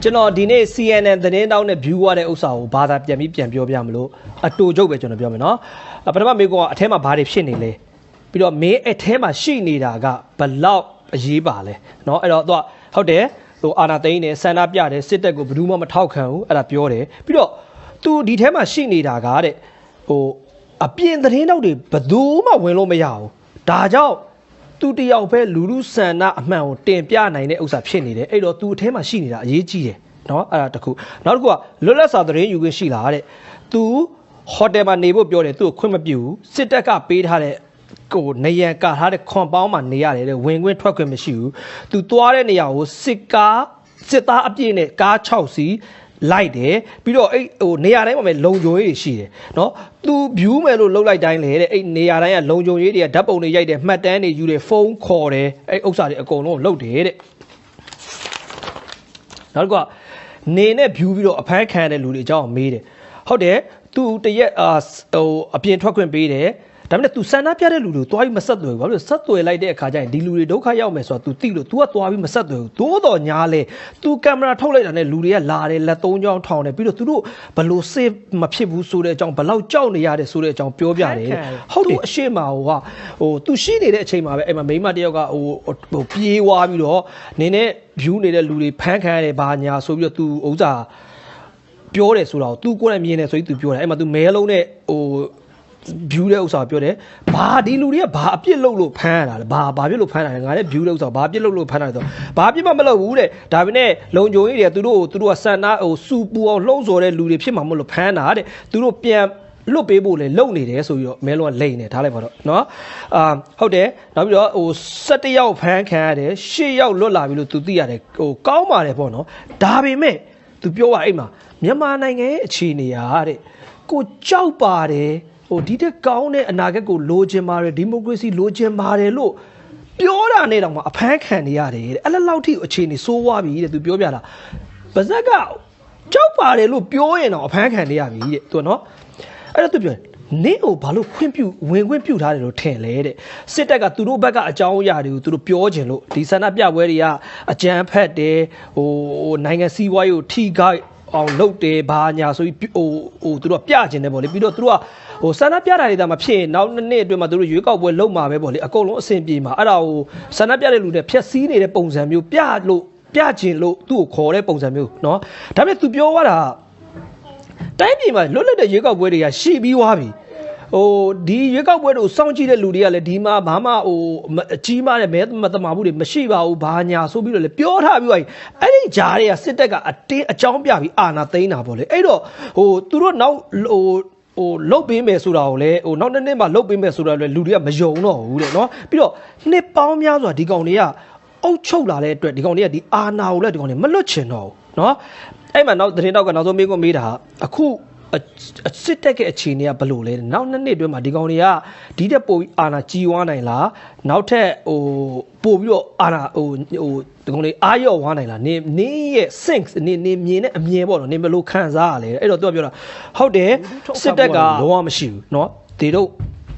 ကျွန်တော်ဒီနေ့ CNN သတင်းတောင်းနဲ့ view ရတဲ့ဥစ္စာကိုဘာသာပြန်ပြီးပြန်ပြောပြမလို့အတူချုပ်ပဲကျွန်တော်ပြောမယ်နော်ပထမမေကွန်ကအထဲမှာဘာတွေဖြစ်နေလဲပြီးတော့မင်းအထဲမှာရှိနေတာကဘလောက်အရေးပါလဲနော်အဲ့တော့သူကဟုတ်တယ်ဟိုအာနာသိန်းနဲ့ဆန္ဒပြတယ်စစ်တပ်ကိုဘယ်သူမှမထောက်ခံဘူးအဲ့ဒါပြောတယ်ပြီးတော့သူဒီထဲမှာရှိနေတာကတဲ့ဟိုအပြင်သတင်းတောက်တွေဘယ်သူမှဝင်လို့မရဘူးဒါကြောင့်သူတယောက်ပဲလူလူဆန္ဒအမှန်ကိုတင်ပြနိုင်တဲ့ဥစ္စာဖြစ်နေတယ်အဲ့တော့သူအထဲမှာရှိနေတာအရေးကြီးတယ်နော်အဲ့ဒါတခုနောက်တစ်ခုကလွတ်လပ်စွာသတင်းယူခွင့်ရှိလားတဲ့သူဟိုတယ်မှာနေဖို့ပြောတယ်သူ့ကိုခွင့်မပြုဘူးစစ်တပ်ကပေးထားတဲ့ကိုနေရန်ကာထားတဲ့ခွန်ပေါင်းမှာနေရတယ်တဲ့ဝင်ခွင့်ထွက်ခွင့်မရှိဘူးသူသွားတဲ့နေရာကိုစစ်သားအပြည့်နဲ့ကား6စီးလိုက်တယ်ပြီးတော့အဲ့ဟိုနေရာတိုင်းမှာပဲလုံခြုံရေးတွေရှိတယ်နော်သူဗျူးမယ်လို့လှုပ်လိုက်တိုင်းလေတဲ့အဲ့နေရာတိုင်းကလုံခြုံရေးတွေကဓာတ်ပုံတွေရိုက်တယ်မှတ်တမ်းတွေယူတယ်ဖုန်းခေါ်တယ်အဲ့ဥစ္စာတွေအကုန်လုံးလှုပ်တယ်တဲ့နောက်တစ်ခုကနေနဲ့ဗျူးပြီးတော့အဖမ်းခံတဲ့လူတွေအကြောင်းမေးတယ်ဟုတ်တယ်သူတရက်ဟိုအပြင်ထွက်ခွင့်ပေးတယ်ဒါပေမဲ့ तू ဆန္ဒပြတဲ့လူတွေတွားပြီးမဆက်သွယ်ဘူးဘာလို့ဆက်သွယ်လိုက်တဲ့အခါကျရင်ဒီလူတွေဒုက္ခရောက်မယ်ဆိုတာ तू သိလို့ तू ကတွားပြီးမဆက်သွယ်ဘူးသို့တော်ညာလဲ तू ကင်မရာထုတ်လိုက်တာနဲ့လူတွေကလာတယ်လက်သုံးချောင်းထောင်တယ်ပြီးတော့သူတို့ဘလို့ save မဖြစ်ဘူးဆိုတဲ့အကြောင်းဘလောက်ကြောက်နေရတယ်ဆိုတဲ့အကြောင်းပြောပြတယ်ဟုတ်တယ်အရှိမဟို तू ရှိနေတဲ့အချိန်မှာပဲအဲ့မှာမိန်းမတယောက်ကဟိုပြေးွားပြီးတော့နင်းနဲ့ view နေတဲ့လူတွေဖမ်းခံရတယ်ဘာညာဆိုပြီးတော့ तू ဥစ္စာပြောတယ်ဆိုတာကို तू ကိုယ်နဲ့မြင်တယ်ဆိုပြီး तू ပြောတယ်အဲ့မှာ तू မဲလုံးနဲ့ဟိုview တဲ့ဥစ္စာပြောတယ်ဘာဒီလူတွေကဘာအပြစ်လုပ်လို့ဖမ်းရတာလဲဘာပြစ်လို့ဖမ်းတာလဲငါလည်း view တဲ့ဥစ္စာဘာပြစ်လုပ်လို့ဖမ်းတာလဲဆိုဘာပြစ်မှမလုပ်ဘူးတဲ့ဒါပေမဲ့လုံခြုံရေးတွေကသူတို့ကစန္ဒဟိုစူပူအောင်လှုံ့ဆော်တဲ့လူတွေဖြစ်မှာမဟုတ်လို့ဖမ်းတာတဲ့သူတို့ပြန်လွတ်ပေးဖို့လေလုံနေတယ်ဆိုပြီးတော့မဲလုံးကလိန်နေထားလိုက်ပါတော့နော်ဟုတ်တယ်နောက်ပြီးတော့ဟို17ယောက်ဖမ်းခံရတယ်10ယောက်လွတ်လာပြီလို့သူသိရတယ်ဟိုကောင်းပါတယ်ပေါ့နော်ဒါပေမဲ့သူပြောတာအဲ့မှာမြန်မာနိုင်ငံရဲ့အခြေအနေရာတဲ့ကိုကြောက်ပါတယ်ဟိုဒီတက်ကောင်းတဲ့အနာဂတ်ကိုလိုချင်ပါတယ်ဒီမိုကရေစီလိုချင်ပါတယ်လို့ပြောတာနဲ့တောင်မှအဖမ်းခံနေရတယ်တဲ့အဲ့လောက်ထိအခြေအနေဆိုးဝါးပြီတဲ့သူပြောပြတာပါဇက်ကကြောက်ပါတယ်လို့ပြောရင်တော့အဖမ်းခံနေရပြီတဲ့သူကနော်အဲ့တော့သူပြောနင်းကိုဘာလို့ဝင်ခွင့်ပြုထားတယ်လို့ထင်လဲတဲ့စစ်တပ်ကသူတို့ဘက်ကအကြောင်းအရာတွေကိုသူတို့ပြောချင်လို့ဒီဆန္ဒပြပွဲတွေကအကြမ်းဖက်တယ်ဟိုနိုင်ငံစည်းဝါးရေးကိုထိခိုက်အောင်လုပ်တယ်ဘာညာဆိုပြီးဟိုသူတို့ကပြချင်တယ်ပေါ့လေပြီးတော့သူတို့ကဟိုဆန္ဒပြတာတွေဒါမှဖြစ်နောက်နှစ်အတွင်းမှာသူတို့ရွေးကောက်ပွဲလုပ်မှာပဲပေါ့လေအကုန်လုံးအဆင်ပြေမှာအဲ့ဒါကိုဆန္ဒပြတဲ့လူတွေဖျက်ဆီးနေတဲ့ပုံစံမျိုးပြချင်လို့သူ့ကိုခေါ်တဲ့ပုံစံမျိုးเนาะဒါပေမဲ့သူပြောသွားတာတိုင်းပြည်မှာလွတ်လပ်တဲ့ရွေးကောက်ပွဲတွေကရှိပြီးွားပြီဟိုဒီရွေးကောက်ပွဲတို့စောင့်ကြည့်တဲ့လူတွေကလည်းဒီမှာဘာမှဟိုအကြီးမားတဲ့မဲမတမာမှုတွေမရှိပါဘူးဘာညာဆိုပြီးတော့လည်းပြောထားပြီးအဲ့ဒီဂျားတွေကစစ်တပ်ကအတင်းအကြောင်းပြပြီးအာဏာသိမ်းတာပေါ့လေအဲ့တော့ဟိုသူတို့နောက်ဟိုလုတ်ပေးမယ်ဆိုတာကိုလည်းဟိုနောက်နှစ်မှလုတ်ပေးမယ်ဆိုတာလည်းလူတွေကမယုံတော့ဘူးတဲ့နော်ပြီးတော့နှစ်ပေါင်းများစွာဒီကောင်တွေကအုပ်ချုပ်လာတဲ့အတွက်ဒီကောင်တွေကဒီအာဏာကိုလည်းဒီကောင်တွေမလွတ်ချင်တော့ဘူးနော်အဲ့မှာနောက်သတင်းတောက်ကနောက်ဆုံးမေးခွန်းမေးတာအခုစစ်တပ်ရဲ့အခြေအနေကဘယ်လိုလဲနောက်နှစ်နှစ်အတွင်းမှာဒီကောင်တွေကဒီတက်ပို့ပြီးအာဏာကြီးဝါးနိုင်လားနောက်ထပ်ဟိုပို့ပြီးတော့အာဏာဟိုဒီကောင်တွေအာရော့ဝါးနိုင်လားနင်းရဲ့ sync နင်းမြင်တဲ့အမြင်ပေါ့နော်နင်းဘယ်လိုခံစားရလဲအဲ့တော့သူကပြောတာဟုတ်တယ်စစ်တပ်ကလုံးဝမရှိဘူးเนาะ they don't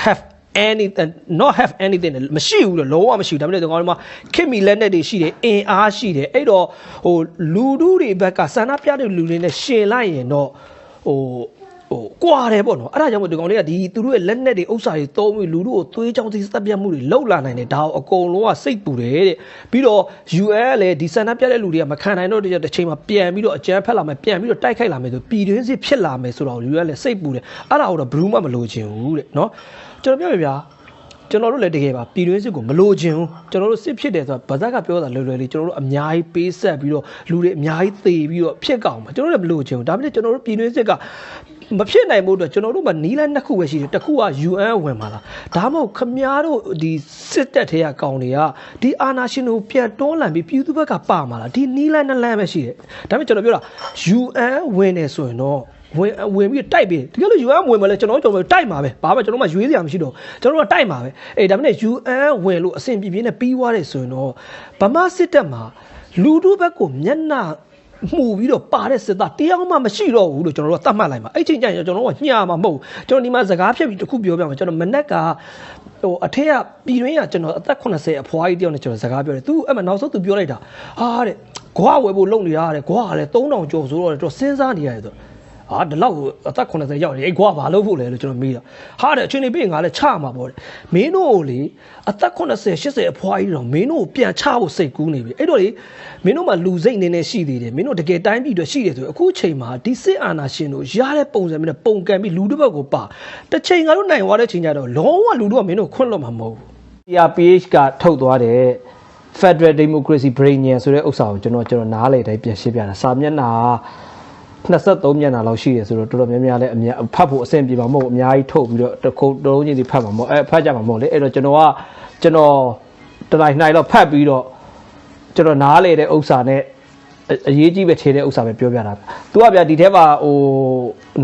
have anything not have anything မရှိဘူးလို့လုံးဝမရှိဘူးဒါပေမဲ့ဒီကောင်တွေမှာခင်မီလက်နဲ့တွေရှိတယ်အင်အားရှိတယ်အဲ့တော့ဟိုလူထုတွေဘက်ကဆန္ဒပြတဲ့လူတွေနဲ့ရှင်လိုက်ရင်တော့ဟိုကွာတယ်ပေါ့နော်အဲ့ဒါကြောင့်မို့ဒီကောင်လေးကဒီသူတို့ရဲ့လက်နက်တွေဥစ္စာတွေသုံးပြီးလူတို့ကိုသွေးကြောင်စီသက်ပြတ်မှုတွေလှုပ်လာနိုင်တယ်ဒါအကုန်လုံးကစိတ်ပူတယ်တဲ့ပြီးတော့ UN လည်းဒီဆန္ဒပြတဲ့လူတွေကမခံနိုင်တော့တဲ့ချိန်မှာပြန်ပြီးတော့အကြမ်းဖက်လာမယ်ပြန်ပြီးတော့တိုက်ခိုက်လာမယ်ဆိုပြည်တွင်းစစ်ဖြစ်လာမယ်ဆိုတော့ UN လည်းစိတ်ပူတယ်အဲ့ဒါကိုတော့ဘယ်သူမှမလိုချင်ဘူးတဲ့နော်ကျွန်တော်ပြောပြဗျာကျွန်တော်တို့လည်းတကယ်ပါပြည်တွင်းစစ်ကိုမလိုချင်ဘူးကျွန်တော်တို့စစ်ဖြစ်တယ်ဆိုတာဗဇက်ကပြောတာလွယ်လွယ်လေးကျွန်တော်တို့အများကြီးပေးဆက်ပြီးတော့လူတွေအများကြီးသေပြီးတော့ဖြစ်ကောင်မှာကျွန်တော်တို့လည်းမလိုချင်ဘူးဒါပေမဲ့ကျွန်တော်တို့ပြည်တွင်းစစ်ကမဖြစ်နိုင်ဘူးအတွက်ကျွန်တော်တို့မှာနီးလန်းနှစ်ခုပဲရှိတယ်တစ်ခုက UN ဝင်ပါလားဒါမှမဟုတ်ခမားတို့ဒီစစ်တပ်ထဲကကောင်တွေကဒီအာဏာရှင်ကိုပြန်တွန်းလှန်ပြီးပြည်သူဘက်ကပါမှာလားဒီနီးလန်းနှစ်လန်းပဲရှိတယ်ဒါပေမဲ့ကျွန်တော်ပြောတာ UN ဝင်နေဆိုရင်တော့ဝင်ပြီးတိုက်ပြီးတကယ်လို့ UN ဝင်မလဲကျွန်တော်တိုက်မှာပဲဘာမှကျွန်တော်မှရွေးစရာမရှိတော့ကျွန်တော်ကတိုက်မှာပဲအေးဒါပေမဲ့ UN ဝင်လို့အဆင်ပြေပြေနဲ့ပြီးသွားတယ်ဆိုရင်တော့ဗမာစစ်တပ်မှာလူတို့ဘက်ကိုမျက်နှာမှုပြီးတော့ပါတဲ့စစ်သားတရားမှမရှိတော့ဘူးလို့ကျွန်တော်တို့ကသတ်မှတ်လိုက်မှာအဲ့ချိန်ကျရင်ကျွန်တော်တို့ကညှာမှာမဟုတ်ကျွန်တော်ဒီမှာစကားဖြတ်ပြီးတစ်ခုပြောပြမှာကျွန်တော်မနက်ကဟိုအထက်ကပြည်တွင်းကကျွန်တော်အသက်80အဖွားကြီးတယောက်နဲ့ကျွန်တော်စကားပြောတယ်သူအဲ့မှာနောက်ဆုံးသူပြောလိုက်တာဟာတဲ့ ကွာဝယ်ဖို့လုပ်နေရတယ်ကွာလေ3000ကျော်ဆိုတော့တော့စဉ်းစားနေရတယ်ဆိုဟာဒီလောက်အသက်80ရောက်နေကွာဘာလုပ်ဖို့လဲလို့ကျွန်တော်မေးတာဟာတဲ့အချိန်လေးပြီးငါလည်းချမှာပေါ့မင်းတို့လေအသက်80 80အဖွားကြီးတော့မင်းတို့ပြန်ချဖို့စိတ်ကူးနေပြီအဲ့တော့လေမင်းတို့မှလူစိတ်နေနေရှိသေးတယ်မင်းတို့တကယ်တိုင်းပြည်အတွက်ရှိတယ်ဆိုအခုချိန်မှာဒီစစ်အာဏာရှင်တို့ရတဲ့ပုံစံမျိုးနဲ့ပုံကံပြီးလူတစ်ဘက်ကိုပါတစ်ချိန်ငါတို့နိုင်သွားတဲ့ချိန်ကျတော့လုံးဝလူတို့ကမင်းတို့ခွင့်လွတ်မှာမဟုတ်ဘူး CRPH ကထုတ်သွားတဲ့ Federal Democracy Brainian ဆိုတဲ့ဥစ္စာကိုကျွန်တော်နားလေတိုင်းပြန်ရှင်းပြတာစာမျက်နှာ23မျက်နှာလောက်ရှိတယ်ဆိုတော့တော်တော်များများလည်းဖတ်ဖို့အဆင်ပြေမှာမဟုတ်အများကြီးထုတ်ပြီးတော့တစ်ခုတစ်လုံးချင်းစီဖတ်မှာမဟုတ်ဖတ်ကြမှာမဟုတ်လေအဲ့တော့ကျွန်တော်တတိုင်းနိုင်တော့ဖတ်ပြီးတော့ကျွန်တော်နားလေတဲ့ဥစ္စာနဲ့အရေးကြီးပဲခြေတဲ့ဥစ္စာပဲပြောပြတာ။ तू ကဗျာဒီထဲမှာဟို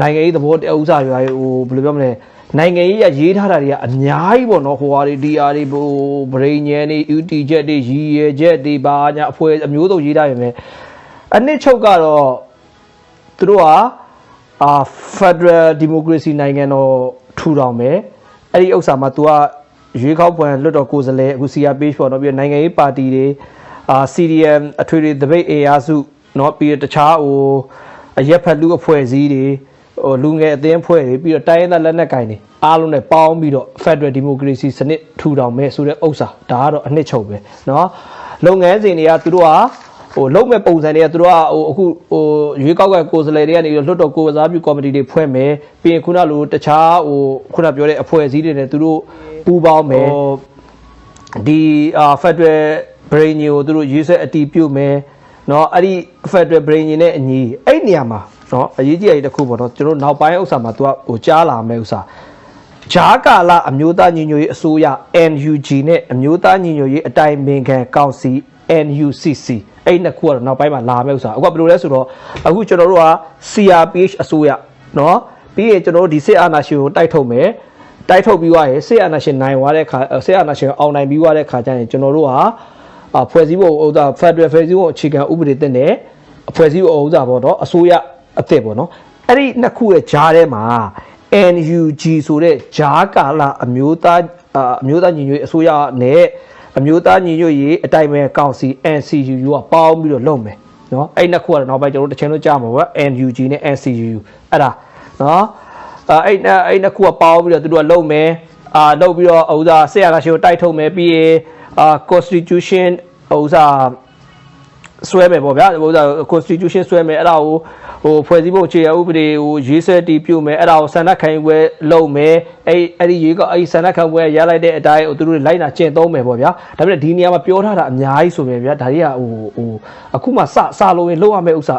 နိုင်ငံရေးသဘောတဲ့ဥစ္စာတွေဟိုဘယ်လိုပြောမလဲနိုင်ငံရေးရရေးထားတာတွေကအများကြီးပေါ့နော်ဟိုဟာတွေ DR တွေဟို brain ညံတွေ UT ချက်တွေရည်ရချက်တွေဘာညာအဖွဲအမျိုးစုံရေးထားရင်ပဲအနှစ်ချုပ်ကတော့သူတို့ကFederal Democracy နိုင်ငံတော်ထူထောင်မယ်အဲ့ဒီဥစ္စာမှာ तू ကရွေးကောက်ပွဲလွတ်တော်ကိုယ်စားလှယ်အခု CRPH ပေါ့နော်ပြီးနိုင်ငံရေးပါတီတွေCDM အထွေထွေသပိတ်အေယာစုเนาะပြီးတော့တခြားဟိုအရက်ဖက်လူအဖွဲ့အစည်းတွေဟိုလူငယ်အသင်းအဖွဲ့တွေပြီးတော့တိုင်းရင်းသားလက်နက်ကိုင်တွေအားလုံးနဲ့ပေါင်းပြီးတော့ Federal Democracy စနစ်ထူထောင်မယ်ဆိုတဲ့ဥစ္စာဒါကတော့အနှစ်ချုပ်ပဲเนาะလုပ်ငန်းစဉ်တွေကသူတို့ကဟိုလုံးမဲ့ပုံစံတွေကသူတို့ကဟိုအခုဟိုရွေးကောက်ကကိုယ်စားလှယ်တွေကနေလွတ်တော်ကိုယ်စားပြုကော်မတီတွေဖွဲ့မယ်ပြီးရင်ခုနလိုတခြားဟိုခုနပြောတဲ့အဖွဲ့အစည်းတွေနဲ့သူတို့ပူးပေါင်းမယ်ဒီ Federal brain ကိုသူတို့ရေးဆွဲအတီးပြုတ်မယ်เนาะအဲ့ဒီ Federal brain နဲ့အညီအဲ့နေရာမှာเนาะအရေးကြီးတဲ့တစ်ခုပေါ့เนาะကျွန်တော်နောက်ပိုင်းဥစ္စာမှာသူကဟိုကြားလာမယ်ဥစ္စာဂျာကာလာအမျိုးသားညီညွတ်ရေးအစိုးရ NUG နဲ့အမျိုးသားညီညွတ်ရေးအတိုင်ပင်ခံကောင်စီ NUCC အဲ့နှစ်ခုကတော့နောက်ပိုင်းမှာလာမယ်ဥစ္စာအခုကဘယ်လိုလဲဆိုတော့အခုကျွန်တော်တို့က CRPH အစိုးရเนาะပြီးရင်ကျွန်တော်တို့ဒီစစ်အာဏာရှင်ကိုတိုက်ထုတ်မယ်တိုက်ထုတ်ပြီးသွားရင်စစ်အာဏာရှင်နိုင်သွားတဲ့ခါစစ်အာဏာရှင်အောင်နိုင်ပြီးသွားတဲ့ခါကျရင်ကျွန်တော်တို့ကဖွဲ့စည်းပုံဥစ္စာ Federal ဖွဲ့စည်းပုံအခြေခံဥပဒေတင်တဲ့ဖွဲ့စည်းပုံဥစ္စာပေါ့နော်အစိုးရအသစ်ပေါ့နော်အဲ့ဒီနှစ်ခုရဲ့ဂျားထဲမှာ NUG ဆိုတဲ့ဂျားကာလအမျိုးသားညီညွတ်ရေးအစိုးရနဲ့အမျိုးသားညီညွတ်ရေးအတိုင်ပင်ကောင်စီ NCUU ကပေါင်းပြီးတော့လုပ်မယ်နော်အဲ့နှစ်ခုကတော့နောက်ပိုင်းကျွန်တော်တို့တစ်ချိန်လုံးကြားမှာပေါ့ NUG နဲ့ NCUU အဲ့ဒါနော်အဲ့နှစ်ခုကပေါင်းပြီးတော့သူတို့ကလုပ်မယ်လုပ်ပြီးတော့ဥစ္စာဆရာကရှင်ကိုတိုက်ထုတ်မယ်ပြီးရင်constitution ဥစ္စာဆွဲမယ်ပေါ့ဗျာဥစ္စာ constitution ဆွဲမယ်အဲ့ဒါကိုဟိုဖွဲ့စည်းပုံအခြေခံဥပဒေဟိုရေးဆွဲတည်ပြုမယ်အဲ့ဒါကိုဆန္ဒခံယူပွဲလုပ်မယ်အဲ့ဒီရေးကအဲ့ဒီဆန္ဒခံပွဲရလိုက်တဲ့အတိုင်းဟိုသူတို့လိုက်တာကျင့်သုံးမယ်ပေါ့ဗျာဒါပေမဲ့ဒီနေရာမှာပြောထားတာအများကြီးဆိုပဲဗျာဒါတွေကဟိုအခုမှစလို့ရင်လုပ်ရမယ့်ဥစ္စာ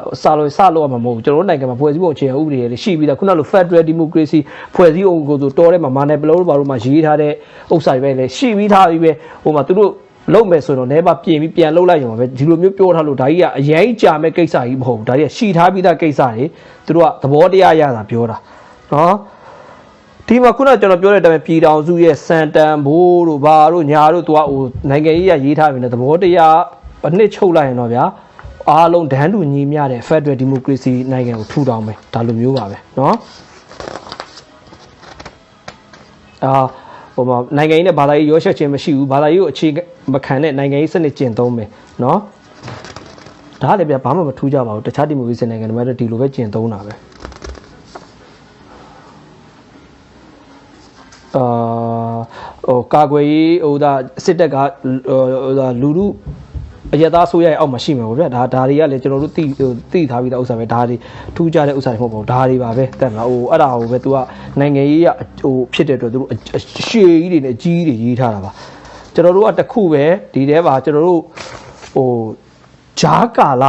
စလို့ရမှာမဟုတ်ဘူးကျွန်တော်တို့နိုင်ငံမှာဖွဲ့စည်းပုံအခြေခံဥပဒေတွေရှိပြီးသားခုနလို Federal Democracy ဖွဲ့စည်းပုံကိုဆိုတော်ထဲမှာမာနယ်ပလောတို့ဘာလို့မှရေးထားတဲ့ဥစ္စာတွေပဲလေရှိပြီးသားပြီးပဲဟိုမှာသူတို့လုံးမယ်ဆိုတော့လည်းပြင်ပြီးပြန်လှုပ်လိုက်ရုံပဲဒီလိုမျိုးပြောထားလို့ဒါကြီးကအရင်ကြာမဲ့ကိစ္စကြီးမဟုတ်ဘူးဒါကြီးကရှီထားပြီးသားကိစ္စတွေသူတို့ကသဘောတရားရတာပြောတာနော်ဒီမှာခုနကျွန်တော်ပြောတဲ့အတိုင်းပြည်တော်စုရဲ့စံတန်ဘိုးတို့ဘာတို့ညာတို့သူကဟိုနိုင်ငံရေးရရေးထားပြီနဲ့သဘောတရားအနှစ်ချုပ်လိုက်ရင်တော့ဗျာအားလုံးဒန်းတူညီမျှတဲ့ Federal Democracy နိုင်ငံကိုထူထောင်မယ်ဒါလိုမျိုးပါပဲနော်ဟိုမှာနိုင်ငံရေးနဲ့ဘာသာရေးရောရှက်ခြင်းမရှိဘူးဘာသာရေးကိုအခြေမခံတဲ့နိုင်ငံရေးစနစ်ကျင့်သုံးမယ်နော်ဒါလည်းဗျာဘာမှမထူးကြပါဘူးတခြားဒီမိုကရေစီနိုင်ငံတွေမှာဒီလိုပဲကျင့်သုံးတာပဲဟိုကာကွယ်ရေးဟိုဒါစစ်တပ်ကဟိုဒါလူလူအရသားဆိုရရဲ့အောက်မှာရှိမှာပေါ့ဗျာဒါတွေကလည်းကျွန်တော်တို့သိထားပြီးသားဥစ္စာပဲဒါတွေထူးခြားတဲ့ဥစ္စာတွေမဟုတ်ပါဘူးဒါတွေပါပဲတဲ့လားဟိုအဲ့ဒါကိုပဲ तू ကနိုင်ငံရေးရဟိုဖြစ်တဲ့အတွက်သူတို့ရှေ့ကြီးတွေနဲ့ကြီးတွေရေးထားတာပါကျွန်တော်တို့ကတခုပဲဒီထဲမှာကျွန်တော်တို့ဟိုဂျားကာလ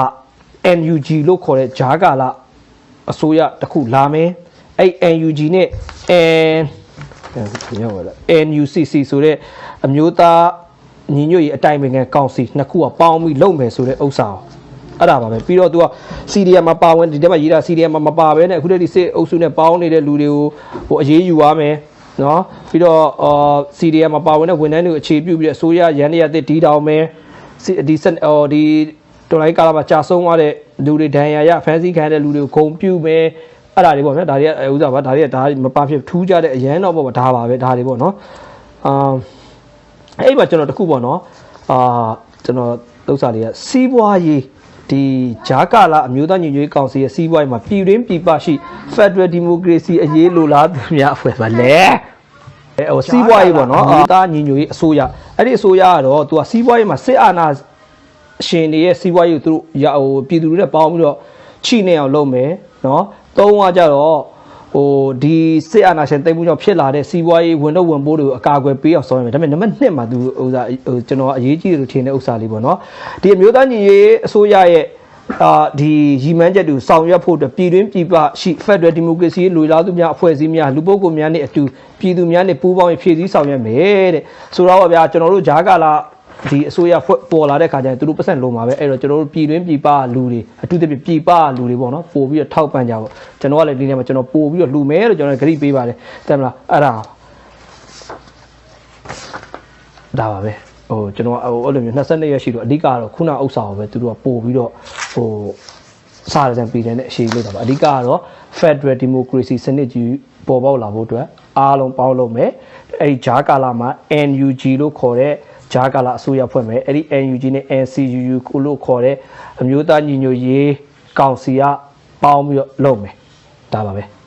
NUG လို့ခေါ်တဲ့ဂျားကာလအစိုးရတခုလာမယ်အဲ့ NUG နဲ့ NUCC ဆိုတဲ့အမျိုးသားညီညွတ်ရေးအတိုင်ပင်ခံကောင်စီနှစ်ခုကပေါင်းပြီးလုပ်မယ်ဆိုတဲ့ဥစ္စာအဲ့ဒါပါပဲပြီးတော့ तू က CDM မှာပါဝင်ဒီထဲမှာရေးတာ CDM မှာမပါဘဲနဲ့အခုတည်းဒီစစ်အုပ်စုနဲ့ပေါင်းနေတဲ့လူတွေကိုဟိုအရေးယူရမယ်နော်ပြီးတော့CDM မှာပါဝင်တဲ့ဝန်ထမ်းတွေကိုအခြေပြုပြီးအစိုးရရန်ရတဲ့ဒီတောင်မယ်ဒီတော်လိုင်းကာလမှာကြာဆုံးသွားတဲ့လူတွေဒဏ်ရာရဖမ်းဆီးခံတဲ့လူတွေကိုဂုံပြုမယ်အဲ့ဒါတွေပေါ့ဗျာဒါတွေကဥစ္စာပါဒါတွေကဒါမပါဖြစ်ထူးကြတဲ့အရန်တော့ပေါ့ဒါပါပဲဒါတွေပေါ့နော်အဲ့မှာကျွန်တော်တခုပေါ့နော်ကျွန်တော်ဥစ္စာတွေကစီးပွားရေး ဒီဂျာကာလာအမျိုးသားညီညွတ်ရေးကောင်စီရဲ့စီးပွားရေးမှာပြည်တွင်းပြည်ပရှိ Federal Democracy အရေးလိုလားသူများအဖွဲ့ပါလေဟိုစီးပွားရေးပေါ့နော်အမျိုးသားညီညွတ်ရေးအစိုးရအဲ့ဒီအစိုးရကတော့သူကစီးပွားရေးမှာစစ်အာဏာရှင်တွေရဲ့စီးပွားရေးကိုသူတို့ဟိုပြည်သူတွေနဲ့ပေါင်းပြီးတော့ချိနေအောင်လုပ်မယ်နော်သုံးကကြတော့ဟိုဒီစစ်အာဏာရှင်တိတ်မှုကြောင့်ဖြစ်လာတဲ့စီးပွားရေးဝန်တော့ဝန်ပိုးတွေကိုအကာအကွယ်ပေးအောင်ဆောင်ရွက်မယ်ဒါပေမဲ့နံပါတ်1မှာသူဟိုကျွန်တော်အရေးကြီးတယ်လို့ထင်တဲ့ဥစ္စာလေးပေါ့နော်ဒီအမျိုးသားညီညွတ်ရေးအစိုးရရဲ့ဒီရည်မှန်းချက်တွေဆောင်ရွက်ဖို့အတွက်ပြည်တွင်းပြည်ပရှိ Federal Democracy လူလားသူများအဖွဲ့အစည်းများလူပုဂ္ဂိုလ်များနဲ့အတူပြည်သူများနဲ့ပူးပေါင်းဖြည့်ဆည်းဆောင်ရွက်မယ်တဲ့ဆိုတော့ဗျာကျွန်တော်တို့ဂျာကာလာဒီအစိုးရပေါ်လာတဲ့ခါကျရင်သူတို့ပတ်စံလုံးမှာပဲအဲ့တော့ကျွန်တော်တို့ပြည်တွင်းပြည်ပလူတွေအထူးသဖြင့်ပြည်ပလူတွေပေါ့နော်ပို့ပြီးတော့ထောက်ပံ့ကြပေါ့ကျွန်တော်ကလည်းဒီနေ့မှာကျွန်တော်ပို့ပြီးတော့လှူမယ်လို့ကျွန်တော်ဂရိပေးပါတယ်တဲ့မလားအဲ့ဒါပါပဲဟိုကျွန်တော်အဲ့လိုမျိုး22ရက်ရှိတော့အဓိကတော့ခုနဥစ္စာကိုပဲသူတို့ကပို့ပြီးတော့ဟိုစားရတဲ့ပြည်တယ်နဲ့အရှိလို့တာပါအဓိကတော့ Federal Democracy စနစ်ကြီးပေါ်ပေါက်လာဖို့အတွက်အားလုံးပေါင်းလုပ်မယ်အဲ့ဒီဂျာကာလာမှာ NUG လို့ခေါ်တဲ့ဂျာကာလာအစိုးရဖွဲ့မယ်အဲ့ဒီ NUG နဲ့ NCUU ကိုလို့ခေါ်တဲ့အမျိုးသားညီညွတ်ရေးကောင်စီကပေါင်းပြီးတော့လုပ်မယ်ဒါပါပဲ